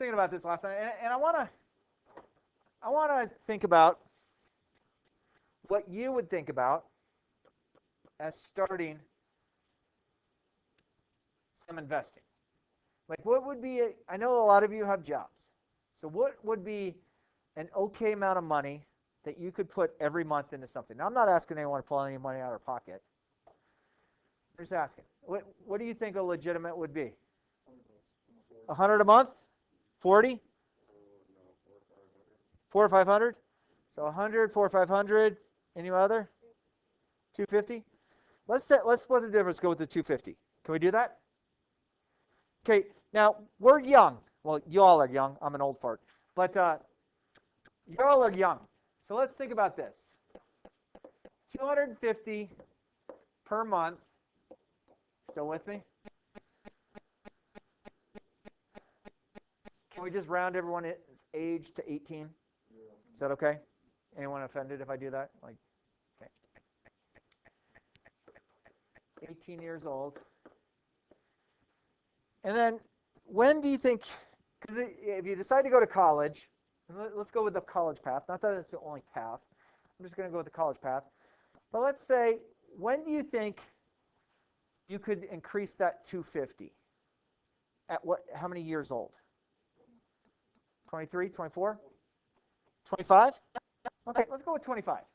thinking about this last night, and I want to think about what you would think about as starting some investing. Like, what would be, I know a lot of you have jobs. So what would be an okay amount of money that you could put every month into something? Now, I'm not asking anyone to pull any money out of their pocket. I'm just asking. What do you think a legitimate would be? 100 a month? 40? 4 or 500? So 100, 4 or 500. Any other? 250? Let's split the difference. Go with the 250. Can we do that? Okay. Now we're young. Well, you all are young. I'm an old fart, but you all are young. So let's think about this. 250 per month. Still with me? Can we just round everyone's age to 18? Is that okay? Anyone offended if I do that? Like, okay. 18 years old. And then when do you think, because if you decide to go to college, and let's go with the college path. Not that it's the only path. I'm just going to go with the college path. But let's say, when do you think you could increase that 250? At what? How many years old? 23, 24? 25? Okay, let's go with 25.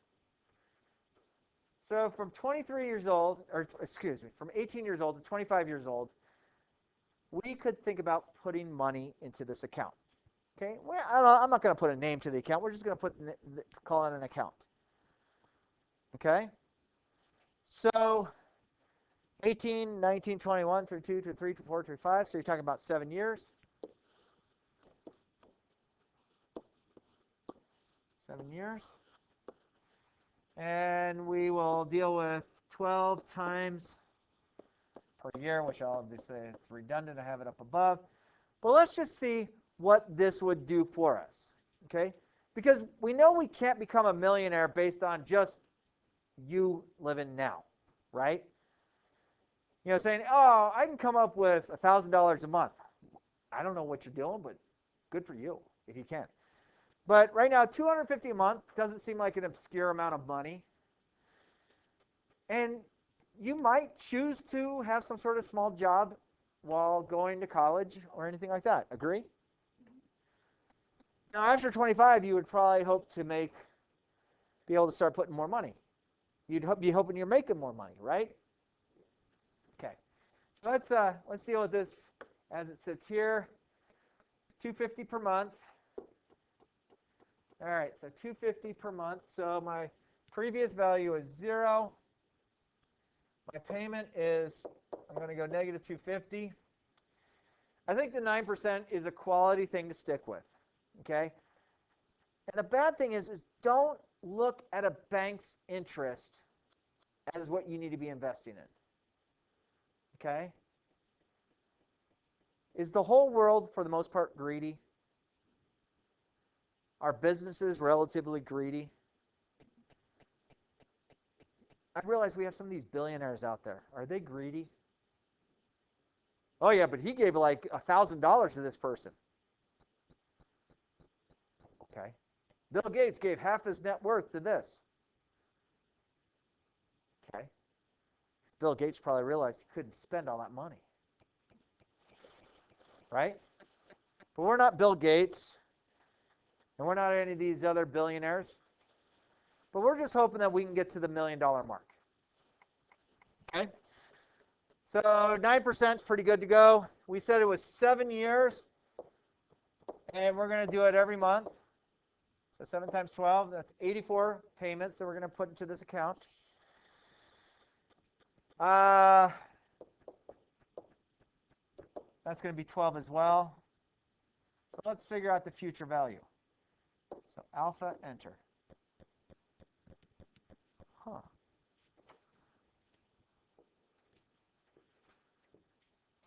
So from 23 years old, or excuse me, from 18 years old to 25 years old, we could think about putting money into this account. Okay, well, I'm not going to put a name to the account. We're just going to call it an account. Okay, so 18, 19, 21, 22, 23, 24, 25. So you're talking about 7 years. 7 years. And we will deal with 12 times per year, which I'll obviously, it's redundant. I have it up above. But let's just see what this would do for us, okay? Because we know we can't become a millionaire based on just you living now, right? You know, saying, oh, I can come up with $1,000 a month. I don't know what you're doing, but good for you if you can. But right now, $250 a month doesn't seem like an obscure amount of money. And you might choose to have some sort of small job while going to college or anything like that. Agree? Now, after 25, you would probably hope to be able to start putting more money. You'd be hoping you're making more money, right? Okay. So let's deal with this as it sits here. $250 per month. All right, so $250 per month. So my previous value is 0. My payment is, I'm going to go negative $250. I think the 9% is a quality thing to stick with, okay? And the bad thing is don't look at a bank's interest as what you need to be investing in, okay? Is the whole world, for the most part, greedy? Are businesses relatively greedy? I realize we have some of these billionaires out there. Are they greedy? Oh, yeah, but he gave like $1,000 to this person. Okay. Bill Gates gave half his net worth to this. Okay. Bill Gates probably realized he couldn't spend all that money. Right? But we're not Bill Gates. And we're not any of these other billionaires. But we're just hoping that we can get to the $1 million mark. Okay? So 9% is pretty good to go. We said it was 7 years. And we're going to do it every month. So 7 times 12, that's 84 payments that we're going to put into this account. That's going to be 12 as well. So let's figure out the future value. So alpha, enter. Huh.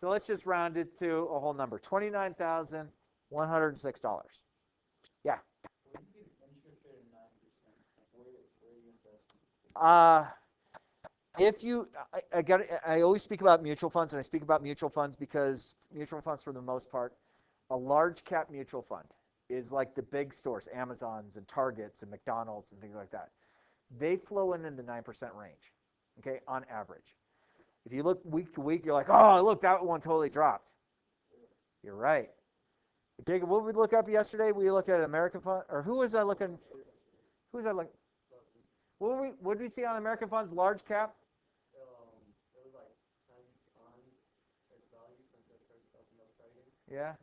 So let's just round it to a whole number. $29,106. Yeah. If you, I always speak about mutual funds, and I speak about mutual funds because mutual funds, for the most part, a large cap mutual fund is like the big stores, Amazons and Targets and McDonald's and things like that. They flow in the 9% range, okay, on average. If you look week to week, you're like, oh, look, that one totally dropped. You're right. Jacob, what did we look up yesterday? We looked at American Fund, or who was I looking? Who was I looking? What did we see on American Funds? Large cap. It was like 10 times its value since it first opened up trading. Yeah.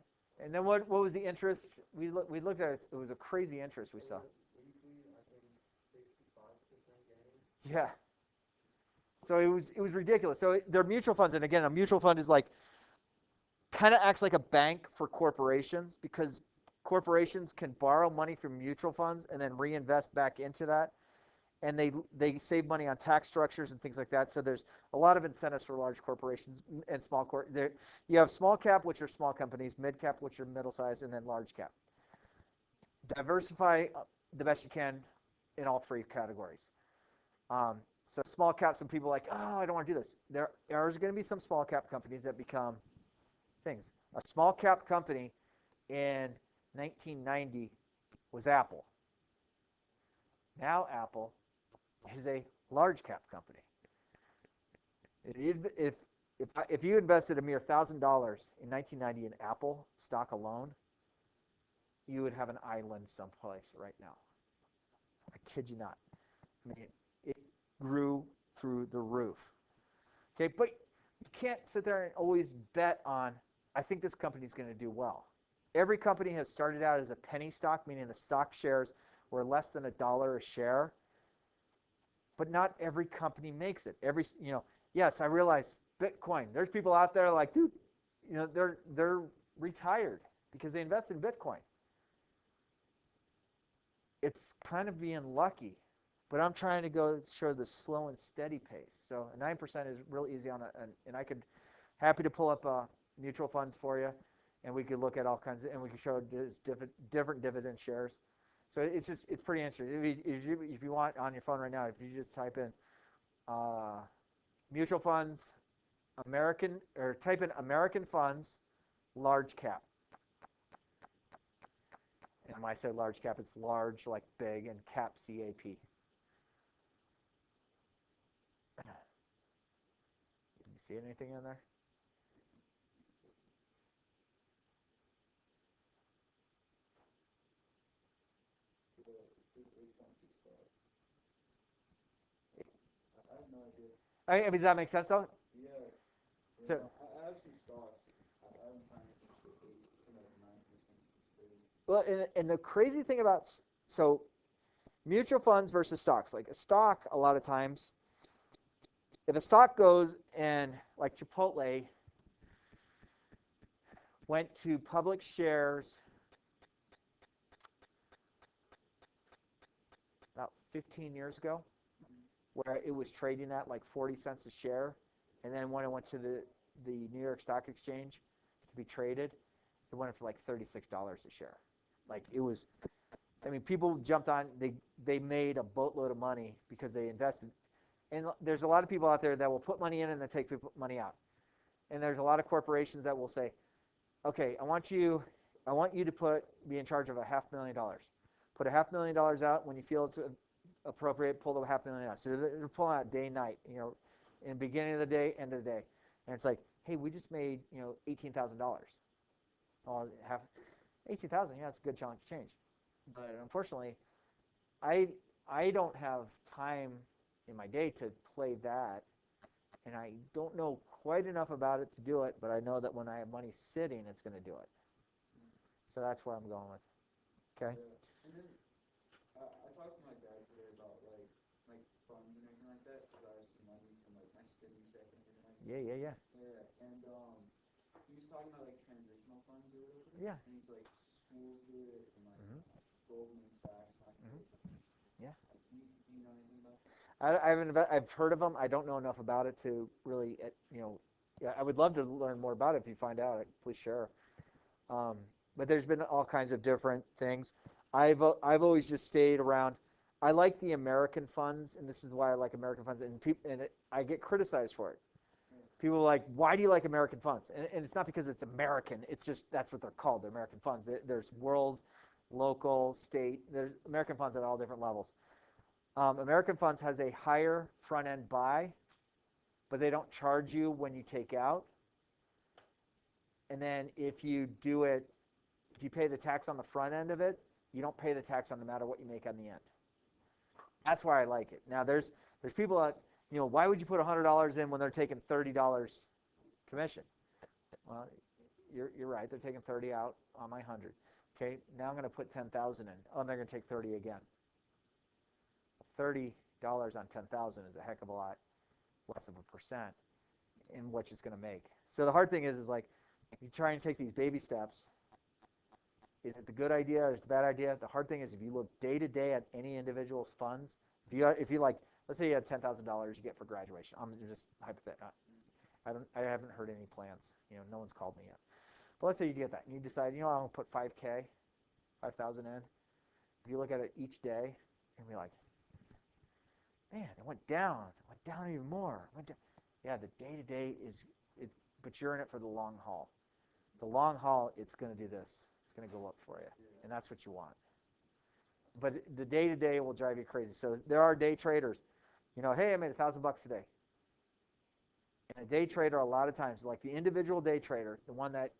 And then what was the interest? We looked at it. It was a crazy interest we saw. Weekly, I think 65% gain. Yeah. So it was ridiculous. So they're mutual funds, and again, a mutual fund is like kind of acts like a bank for corporations, because corporations can borrow money from mutual funds and then reinvest back into that, and they save money on tax structures and things like that. So there's a lot of incentives for large corporations and small you have small cap, which are small companies, mid cap, which are middle size, and then large cap. Diversify the best you can in all three categories. So small cap, some people are like, oh, I don't want to do this. There are going to be some small cap companies that become things. A small cap company in 1990 was Apple. Now Apple is a large cap company. If you invested a mere $1,000 in 1990 in Apple stock alone, you would have an island someplace right now. I kid you not. I mean, it grew through the roof. Okay, but you can't sit there and always bet on, I think this company is going to do well. Every company has started out as a penny stock, meaning the stock shares were less than $1 a share. But not every company makes it. Yes, I realize Bitcoin. There's people out there like, dude, they're retired because they invest in Bitcoin. It's kind of being lucky, but I'm trying to go show the slow and steady pace. So 9% is real easy and I could happy to pull up mutual funds for you, and we could look at all kinds of, and we could show different dividend shares. So it's pretty interesting. If you want on your phone right now, if you just type in mutual funds, type in American funds, large cap. And when I say large cap, it's large like big, and cap, C-A-P. Can you see anything in there? I have no idea. I mean, does that make sense though? Yeah. So, I actually stocks. I'm trying to think 9%. well, and the crazy thing about mutual funds versus stocks, like a stock, a lot of times, if a stock goes and like Chipotle went to public shares about 15 years ago, where it was trading at like 40 cents a share, and then when it went to the New York Stock Exchange to be traded, it went up for like $36 a share. Like it was, I mean, people jumped on, they made a boatload of money because they invested. And there's a lot of people out there that will put money in and then take money out. And there's a lot of corporations that will say, okay, I want you to be in charge of $500,000. Put $500,000 out. When you feel it's appropriate, pull the $500,000 out. So they're pulling out day and night, in the beginning of the day, end of the day. And it's like, hey, we just made, $18,000. Well, $18,000, yeah, that's a good chunk of change. But unfortunately, I don't have time in my day to play that, and I don't know quite enough about it to do it, but I know that when I have money sitting, it's going to do it. So that's where I'm going with. Okay? Yeah. And then I talked to my dad today about like funds and everything like that, because I have some money from like my student check and everything like that. Yeah. Yeah, and he was talking about like transitional funds or whatever. Yeah. And he's like, schools do it, and like Goldman Sachs. Yeah. Do you know anything about that? I've heard of them. I don't know enough about it to really, I would love to learn more about it. If you find out, please share. But there's been all kinds of different things. I've always just stayed around. I like the American funds, and this is why I like American funds. And I get criticized for it. People are like, why do you like American funds? And it's not because it's American. It's just that's what they're called. They're American funds. There's world, local, state. There's American funds at all different levels. American funds has a higher front end buy, but they don't charge you when you take out. And then if you pay the tax on the front end of it, you don't pay the tax on no matter what you make on the end. That's why I like it. Now there's people that, why would you put $100 in when they're taking $30 commission? Well, you're right. They're taking 30 out on my 100. Okay, now I'm going to put 10,000 in. Oh, and they're going to take 30 again. $30 on 10,000 is a heck of a lot less of a percent in what it's going to make. So the hard thing is like, you try and take these baby steps. Is it the good idea or is it the bad idea? The hard thing is if you look day to day at any individual's funds, if you like, let's say you had $10,000 you get for graduation. I'm just hypothetical. I haven't heard any plans. No one's called me yet. But let's say you get that and you decide, I'm gonna put 5,000 in. If you look at it each day and be like, man, it went down even more. Yeah, the day to day is it, but you're in it for the long haul. The long haul, it's going to do this. It's going to go up for you, and that's what you want. But the day to day will drive you crazy. So there are day traders. Hey, I made $1,000 today. And a day trader, a lot of times, like the individual day trader, the one that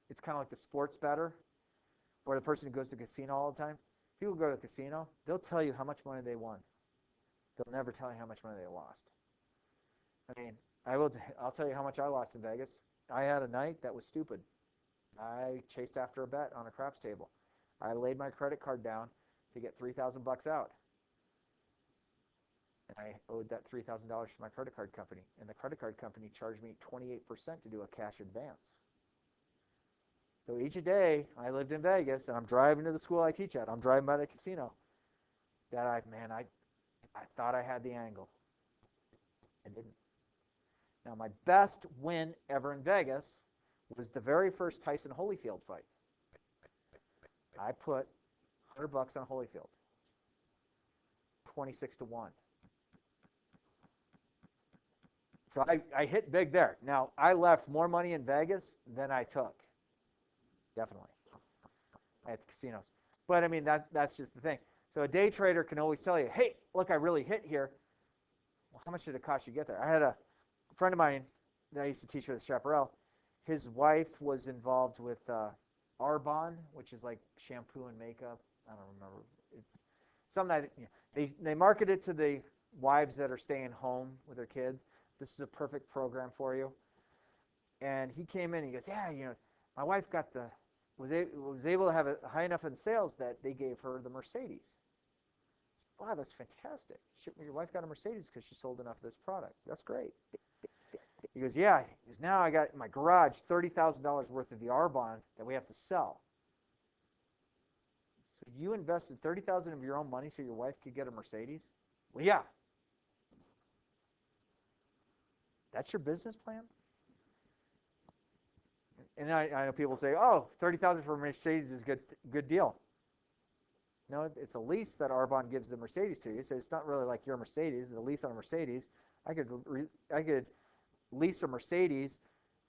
it's kind of like the sports bettor, or the person who goes to the casino all the time. People go to the casino, they'll tell you how much money they won. They'll never tell you how much money they lost. I mean, I'll tell you how much I lost in Vegas. I had a night that was stupid. I chased after a bet on a craps table. I laid my credit card down to get $3,000 out. And I owed that $3,000 to my credit card company. And the credit card company charged me 28% to do a cash advance. So each day I lived in Vegas, and I'm driving to the school I teach at. I'm driving by the casino. I thought I had the angle. I didn't. Now, my best win ever in Vegas was the very first Tyson Holyfield fight. I put $100 on Holyfield, 26-1. So I hit big there. Now, I left more money in Vegas than I took, definitely, at the casinos. But, I mean, that's just the thing. So a day trader can always tell you, hey, look, I really hit here. Well, how much did it cost you to get there? I had a friend of mine that I used to teach with Chaparral. His wife was involved with Arbonne, which is like shampoo and makeup. I don't remember. It's something that they market it to the wives that are staying home with their kids. This is a perfect program for you. And he came in and he goes, yeah, my wife was able to have a high enough in sales that they gave her the Mercedes. Wow, that's fantastic. Your wife got a Mercedes because she sold enough of this product. That's great. He goes, yeah. He goes, now I got in my garage $30,000 worth of the Arbonne that we have to sell. So you invested $30,000 of your own money so your wife could get a Mercedes? Well, yeah. That's your business plan? And I know people say, oh, $30,000 for a Mercedes is a good deal. No, it's a lease that Arbonne gives the Mercedes to you, so it's not really like your Mercedes. The lease on a Mercedes, I could lease a Mercedes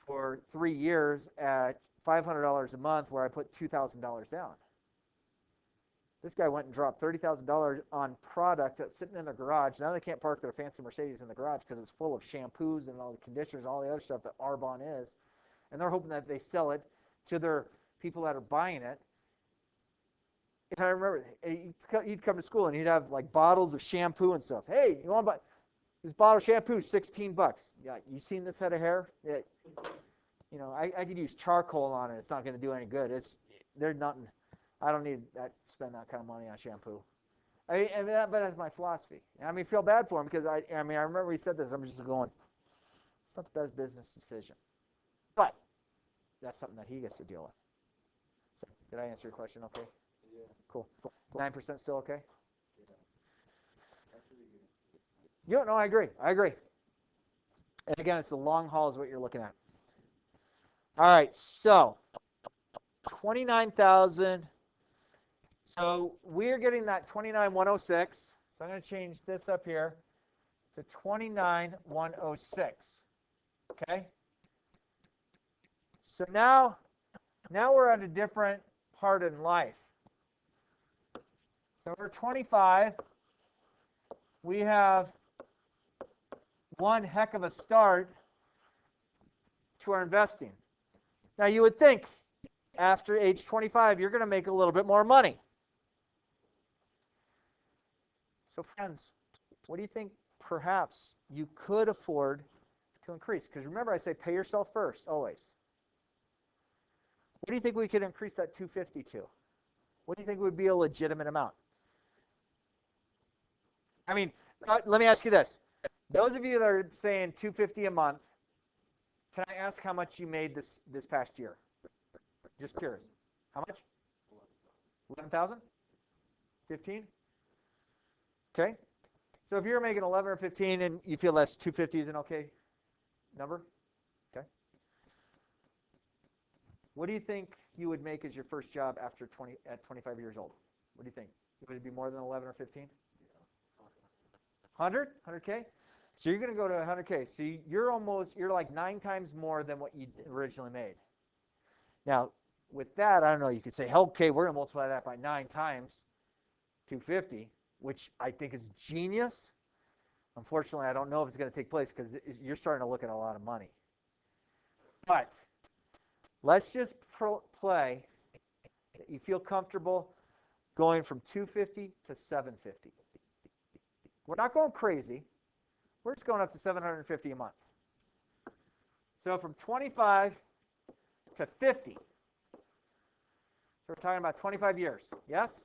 for 3 years at $500 a month, where I put $2,000 down. This guy went and dropped $30,000 on product that's sitting in their garage. Now they can't park their fancy Mercedes in the garage because it's full of shampoos and all the conditioners, all the other stuff that Arbonne is, and they're hoping that they sell it to their people that are buying it. And I remember he'd come to school and he'd have like bottles of shampoo and stuff. Hey, you want to buy this bottle of shampoo? $16. Yeah, you seen this head of hair? I could use charcoal on it. It's not going to do any good. There's nothing. I don't need that. Spend that kind of money on shampoo. But that's my philosophy. I mean, feel bad for him because I remember he said this. I'm just going, it's not the best business decision, but that's something that he gets to deal with. So, did I answer your question? Okay. Yeah. Cool. 9% still okay? Yeah. That's really good. No, I agree. And again, it's the long haul is what you're looking at. All right, so 29,000. So we're getting that 29,106. So I'm going to change this up here to 29,106. Okay? So now we're at a different part in life. So we're 25. We have one heck of a start to our investing. Now you would think after age 25 you're going to make a little bit more money. So friends, what do you think perhaps you could afford to increase? Because remember I say pay yourself first, always. What do you think we could increase that 250 to? What do you think would be a legitimate amount? I mean, let me ask you this. Those of you that are saying 250 a month, can I ask how much you made this past year? Just curious. How much? 11,000? 15? Okay. So if you're making 11 or 15 and you feel that's 250 is an okay number? Okay. What do you think you would make as your first job after 25 years old? What do you think? Would it be more than 11 or 15? 100? 100K? So you're going to go to 100K. So you're like 9 times more than what you originally made. Now, with that, I don't know, you could say, okay, we're going to multiply that by 9 times 250, which I think is genius. Unfortunately, I don't know if it's going to take place because you're starting to look at a lot of money. But let's just play that you feel comfortable going from 250 to 750. We're not going crazy. We're just going up to 750 a month. So from 25 to 50. So we're talking about 25 years. Yes?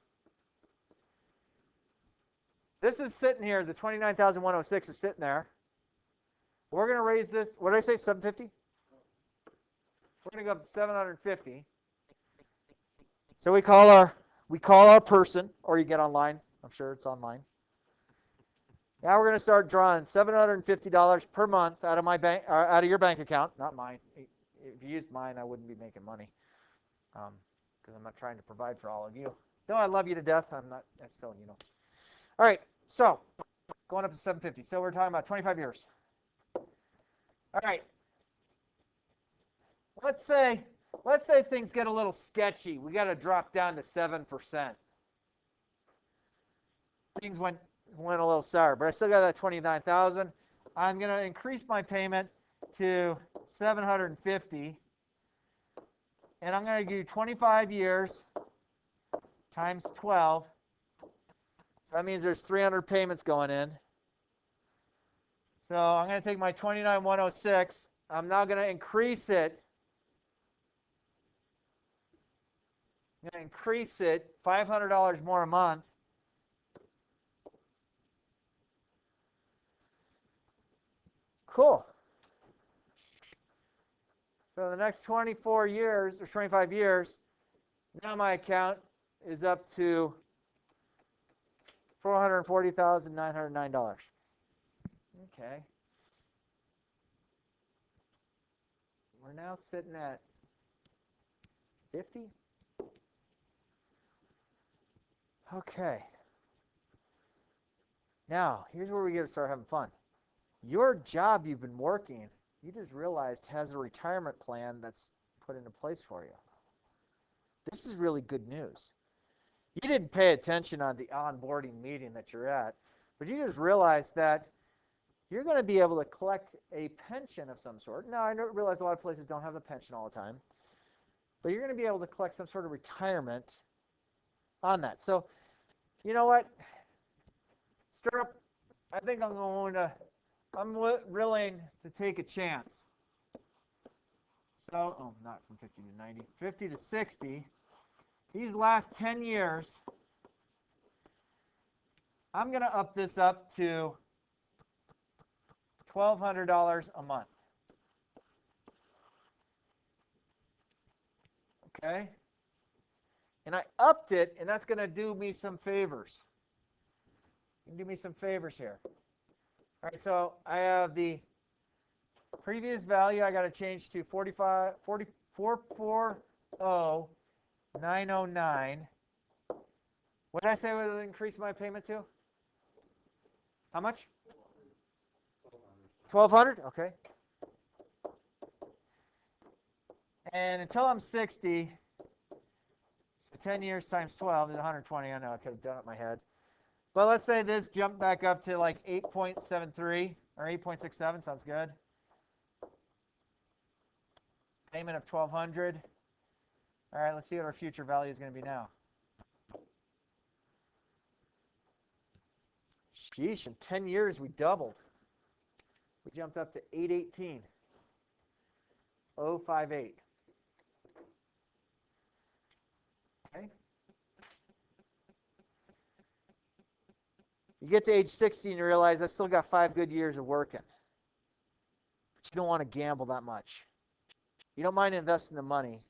This is sitting here. The 29,106 is sitting there. We're going to raise this. What did I say? 750? We're going to go up to 750. So we call our person, or you get online. I'm sure it's online. Now we're going to start drawing $750 per month out of my bank, out of your bank account, not mine. If you used mine, I wouldn't be making money, because I'm not trying to provide for all of you. Though I love you to death, I'm not. That's still, you know. All right, so going up to 750. So we're talking about 25 years. All right. Let's say things get a little sketchy. We got to drop down to 7%. Things went a little sour, but I still got that 29,000. I'm going to increase my payment to 750, and I'm going to do 25 years times 12. So that means there's 300 payments going in. So I'm going to take my 29,106. I'm now going to increase it. I'm going to increase it $500 more a month. Cool. So the next 24 years or 25 years, now my account is up to $440,909. Okay. We're now sitting at 50. Okay. Now, here's where we get to start having fun. Your job you've been working, you just realized has a retirement plan that's put into place for you. This is really good news. You didn't pay attention on the onboarding meeting that you're at, but you just realized that you're going to be able to collect a pension of some sort. Now, I realize a lot of places don't have a pension all the time, but you're going to be able to collect some sort of retirement on that. So, you know what? Stirrup, I think I'm willing to take a chance. So, not from 50 to 90, 50 to 60. These last 10 years, I'm going to up this up to $1,200 a month. Okay? And I upped it, and that's going to do me some favors. Do me some favors here. All right, so I have the previous value I got to change to 440,909. What did I say would increase my payment to? How much? 1,200. Okay. And until I'm 60, so 10 years times 12 is 120. I know I could have done it in my head. But let's say this jumped back up to like 8.73 or 8.67. Sounds good. Payment of 1,200. All right, let's see what our future value is going to be now. Sheesh, in 10 years we doubled. We jumped up to 818. 058. Okay. You get to age 60 and you realize I still got 5 good years of working. But you don't want to gamble that much. You don't mind investing the money,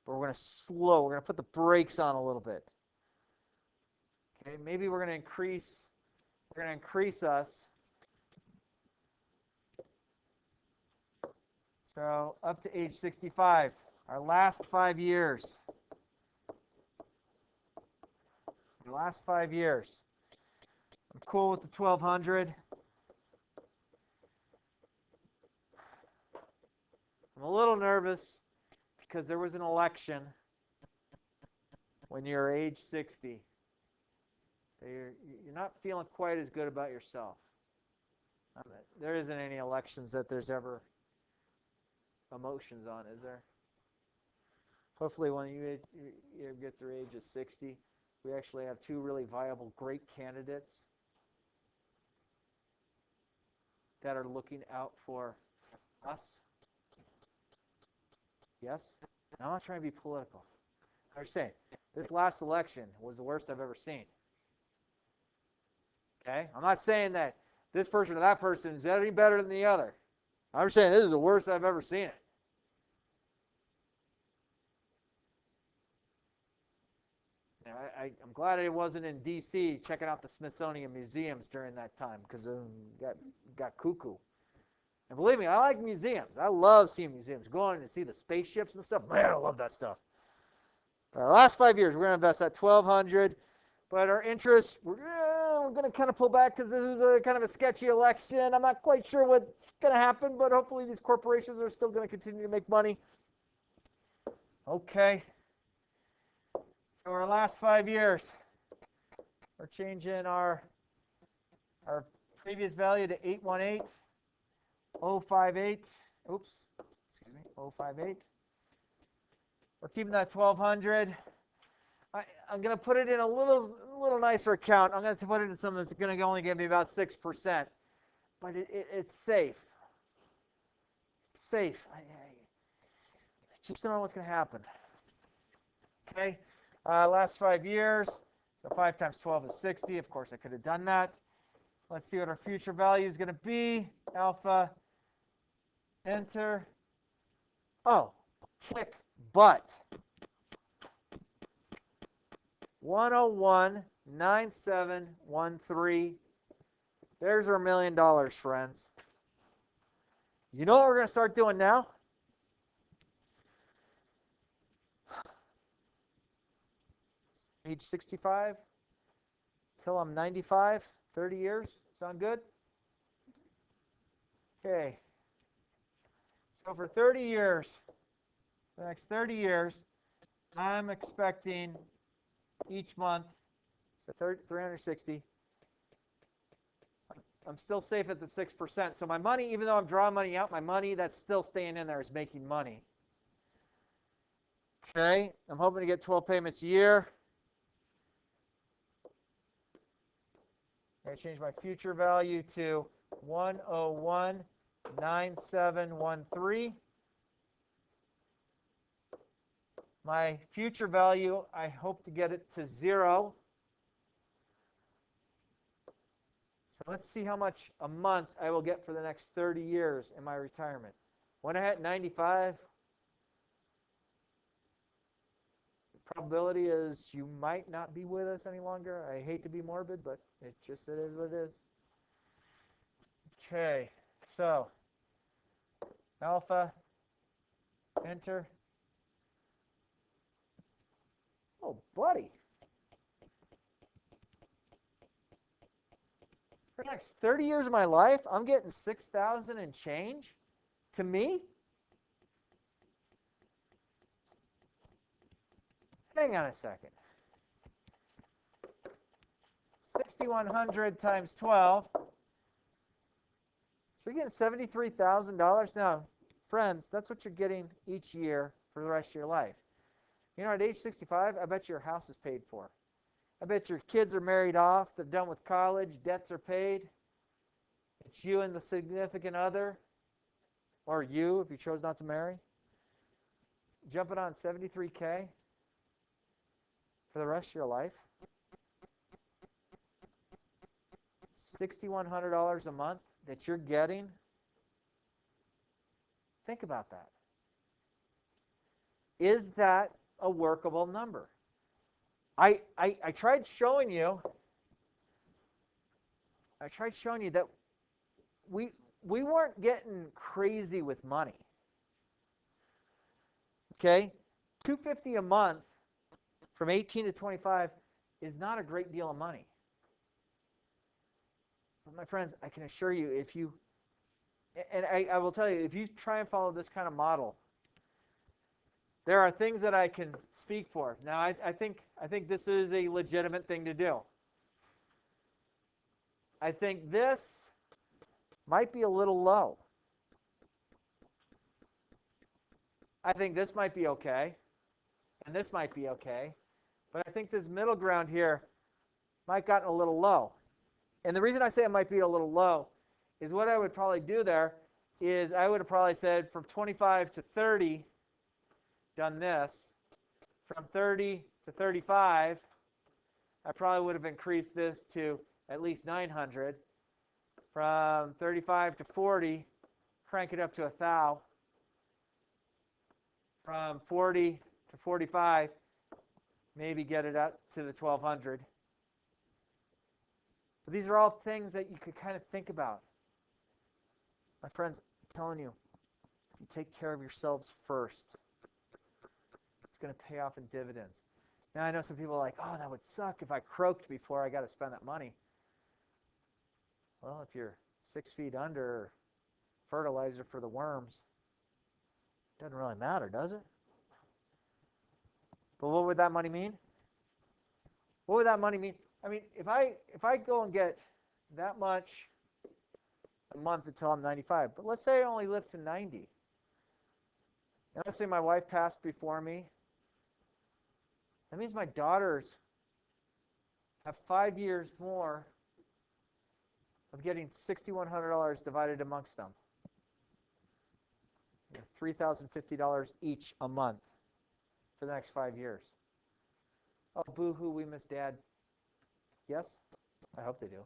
but we're going to put the brakes on a little bit. Okay, maybe we're going to increase us. So up to age 65, our last 5 years. The last 5 years. I'm cool with the 1,200. I'm a little nervous because there was an election when you're age 60. You're not feeling quite as good about yourself. There isn't any elections that there's ever emotions on, is there? Hopefully when you get to the age of 60, we actually have 2 really viable, great candidates that are looking out for us. Yes? Now, I'm not trying to be political. I'm saying, this last election was the worst I've ever seen. Okay? I'm not saying that this person or that person is any better than the other. I'm saying this is the worst I've ever seen it. I'm glad I wasn't in D.C. checking out the Smithsonian museums during that time because got cuckoo. And believe me, I like museums. I love seeing museums. Going to see the spaceships and stuff. Man, I love that stuff. The last 5 years, we're going to invest that $1,200. But our interest, we're going to kind of pull back because this was a kind of a sketchy election. I'm not quite sure what's going to happen, but hopefully these corporations are still going to continue to make money. Okay. So our last 5 years, we're changing our previous value to 818, 058. Oops, excuse me, 058. We're keeping that 1,200. I'm going to put it in a little nicer account. I'm going to put it in something that's going to only give me about 6%, but it's safe. It's safe. I just don't know what's going to happen. Okay. Last 5 years, so 5 times 12 is 60. Of course, I could have done that. Let's see what our future value is going to be. Alpha, enter. Oh, kick butt. 101.9713. There's our $1 million, friends. You know what we're going to start doing now? Age 65 till I'm 95, 30 years. Sound good? Okay. So for 30 years, the next 30 years, I'm expecting each month, so 360. I'm still safe at the 6%. So my money, even though I'm drawing money out, my money that's still staying in there is making money. Okay. I'm hoping to get 12 payments a year. I'm going to change my future value to 101.9713. My future value, I hope to get it to 0. So let's see how much a month I will get for the next 30 years in my retirement. When I hit 95, the probability is you might not be with us any longer. I hate to be morbid, but it is what it is. Okay, so alpha, enter. Oh, buddy. For the next 30 years of my life, I'm getting 6,000 and change to me? Hang on a second. 6,100 times 12. So you're getting $73,000. Now, friends, that's what you're getting each year for the rest of your life. You know, at age 65, I bet your house is paid for. I bet your kids are married off. They're done with college. Debts are paid. It's you and the significant other, or you if you chose not to marry, jumping on $73K for the rest of your life. $6,100 a month that you're getting. Think about that. Is that a workable number? I tried showing you that we weren't getting crazy with money. Okay? $250 a month from 18 to 25 is not a great deal of money. But my friends, I can assure you, if you, and I will tell you, if you try and follow this kind of model, there are things that I can speak for. Now, I think this is a legitimate thing to do. I think this might be a little low. I think this might be okay, and this might be okay, but I think this middle ground here might gotten a little low. And the reason I say it might be a little low is what I would probably do there is I would have probably said from 25 to 30, done this. From 30 to 35, I probably would have increased this to at least 900. From 35 to 40, crank it up to 1,000. From 40 to 45, maybe get it up to the 1,200. But these are all things that you could kind of think about. My friends, I'm telling you, if you take care of yourselves first, it's going to pay off in dividends. Now, I know some people are like, oh, that would suck if I croaked before I got to spend that money. Well, if you're 6 feet under fertilizer for the worms, it doesn't really matter, does it? But what would that money mean? What would that money mean? I mean, if I go and get that much a month until I'm 95, but let's say I only live to 90. And let's say my wife passed before me. That means my daughters have 5 years more of getting $6,100 divided amongst them. $3,050 each a month for the next 5 years. Oh, boo-hoo, we miss Dad. Yes? I hope they do.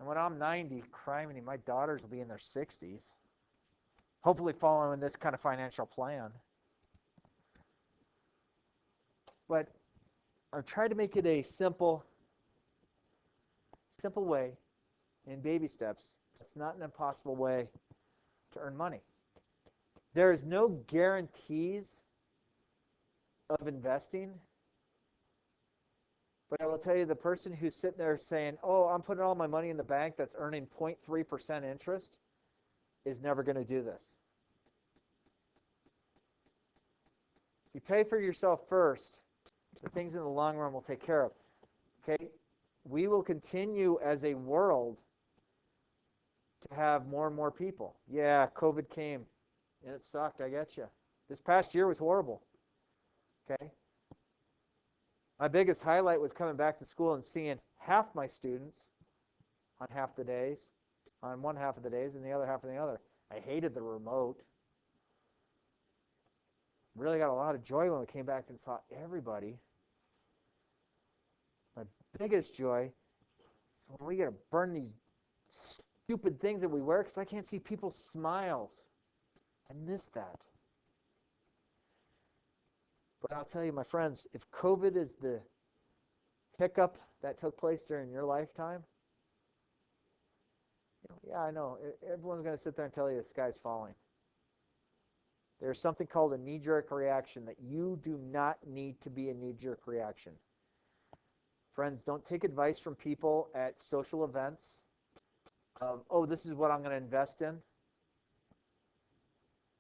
And when I'm 90, criminy, my daughters will be in their 60s. Hopefully following this kind of financial plan. But I've tried to make it a simple way in baby steps. It's not an impossible way to earn money. There is no guarantees of investing. But I will tell you, the person who's sitting there saying, oh, I'm putting all my money in the bank that's earning 0.3% interest is never going to do this. If you pay for yourself first, the things in the long run will take care of. Okay? We will continue as a world to have more and more people. Yeah, COVID came, and it sucked, I get you. This past year was horrible. Okay? My biggest highlight was coming back to school and seeing half my students on half the days, on one half of the days, and the other half of the other. I hated the remote. Really got a lot of joy when we came back and saw everybody. My biggest joy is when we get to burn these stupid things that we wear because I can't see people's smiles. I miss that. But I'll tell you, my friends, if COVID is the hiccup that took place during your lifetime, yeah, I know. Everyone's going to sit there and tell you the sky's falling. There's something called a knee-jerk reaction that you do not need to be a knee-jerk reaction. Friends, don't take advice from people at social events of, oh, this is what I'm going to invest in.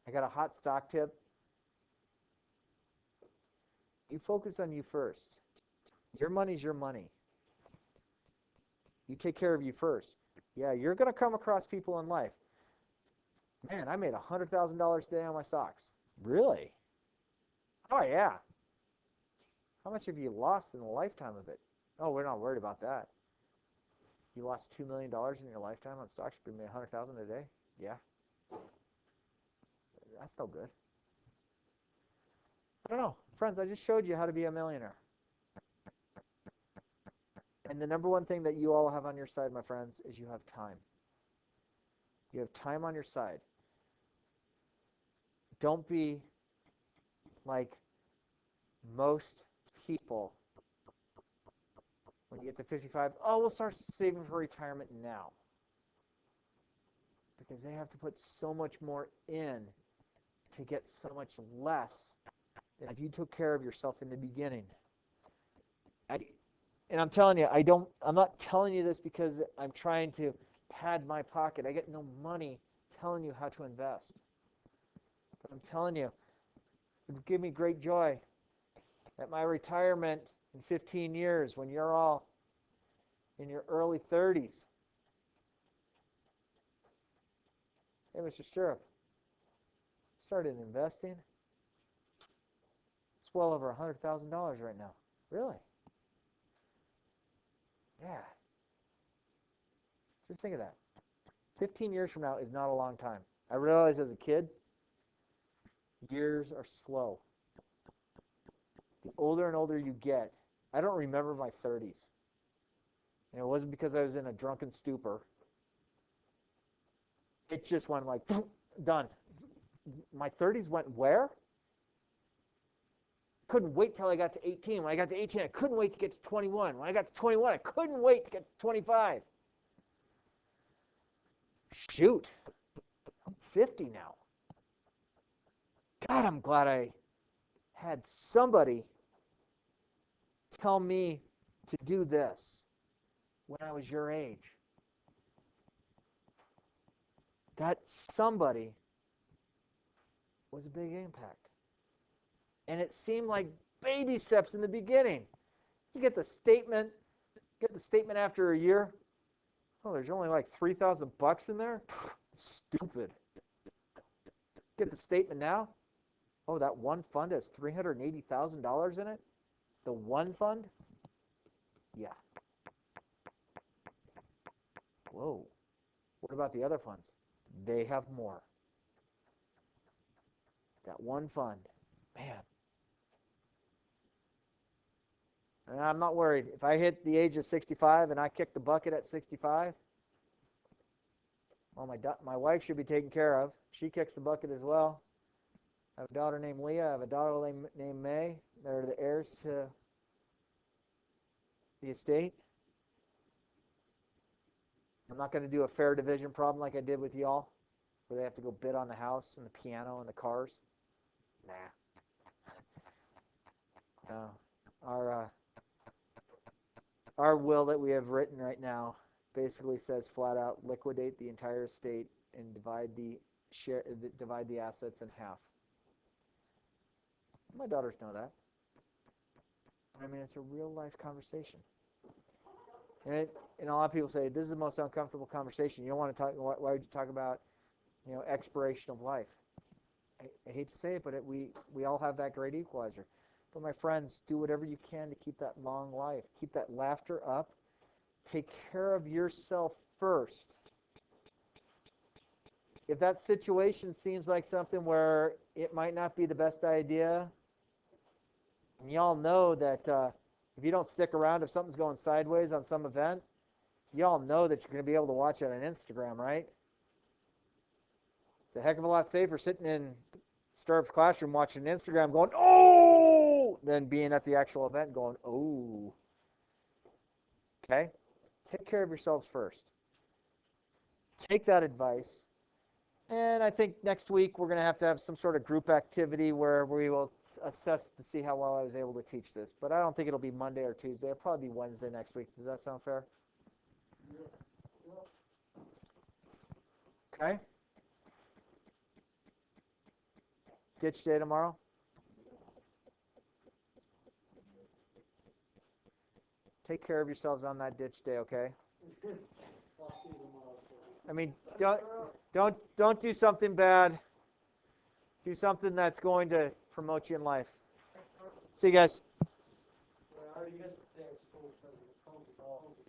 I got a hot stock tip. You focus on you first. Your money's your money. You take care of you first. Yeah, you're going to come across people in life. Man, I made $100,000 today on my socks. Really? Oh, yeah. How much have you lost in a lifetime of it? Oh, we're not worried about that. You lost $2 million in your lifetime on stocks, you made $100,000 a day? Yeah. That's no good. I don't know. Friends, I just showed you how to be a millionaire. And the number one thing that you all have on your side, my friends, is you have time. You have time on your side. Don't be like most people. When you get to 55, oh, we'll start saving for retirement now. Because they have to put so much more in to get so much less than if you took care of yourself in the beginning. And I'm telling you, I'm not telling you this because I'm trying to pad my pocket. I get no money telling you how to invest. But I'm telling you, it would give me great joy at my retirement in 15 years when you're all in your early 30s. Hey, Mr. Stirrup, started investing. It's well over $100,000 right now. Really? Yeah. Just think of that. 15 years from now is not a long time. I realized as a kid, years are slow. The older and older you get, I don't remember my 30s. And it wasn't because I was in a drunken stupor. It just went like, done. My 30s went where? Couldn't wait till I got to 18. When I got to 18, I couldn't wait to get to 21. When I got to 21, I couldn't wait to get to 25. Shoot. I'm 50 now. God, I'm glad I had somebody tell me to do this when I was your age. That somebody was a big impact. And it seemed like baby steps in the beginning. You get the statement after a year. Oh, there's only like $3,000 in there? Stupid. Get the statement now. Oh, that one fund has $380,000 in it? The one fund? Yeah. Whoa. What about the other funds? They have more. That one fund. Man. And I'm not worried. If I hit the age of 65 and I kick the bucket at 65, well, my wife should be taken care of. She kicks the bucket as well. I have a daughter named Leah. I have a daughter named May. They're the heirs to the estate. I'm not going to do a fair division problem like I did with y'all, where they have to go bid on the house and the piano and the cars. Nah. No. Our will that we have written right now basically says flat out liquidate the entire estate and divide the assets in half. My daughters know that. I mean, it's a real life conversation. And a lot of people say this is the most uncomfortable conversation. You don't want to talk. Why would you talk about, expiration of life? I hate to say it, but we all have that great equalizer. But my friends, do whatever you can to keep that long life. Keep that laughter up. Take care of yourself first. If that situation seems like something where it might not be the best idea, and y'all know that if you don't stick around, if something's going sideways on some event, y'all know that you're going to be able to watch it on Instagram, right? It's a heck of a lot safer sitting in Stirrup's classroom watching Instagram going, oh, than being at the actual event going, oh. Okay? Take care of yourselves first. Take that advice. And I think next week we're going to have some sort of group activity where we will assess to see how well I was able to teach this. But I don't think it'll be Monday or Tuesday. It'll probably be Wednesday next week. Does that sound fair? Okay. Ditch day tomorrow? take care of yourselves on that ditch day, okay? I'll see you tomorrow, so. I mean, don't do something bad. Do something that's going to promote you in life. See you guys. Well, I already missed the day of school because of the COVID.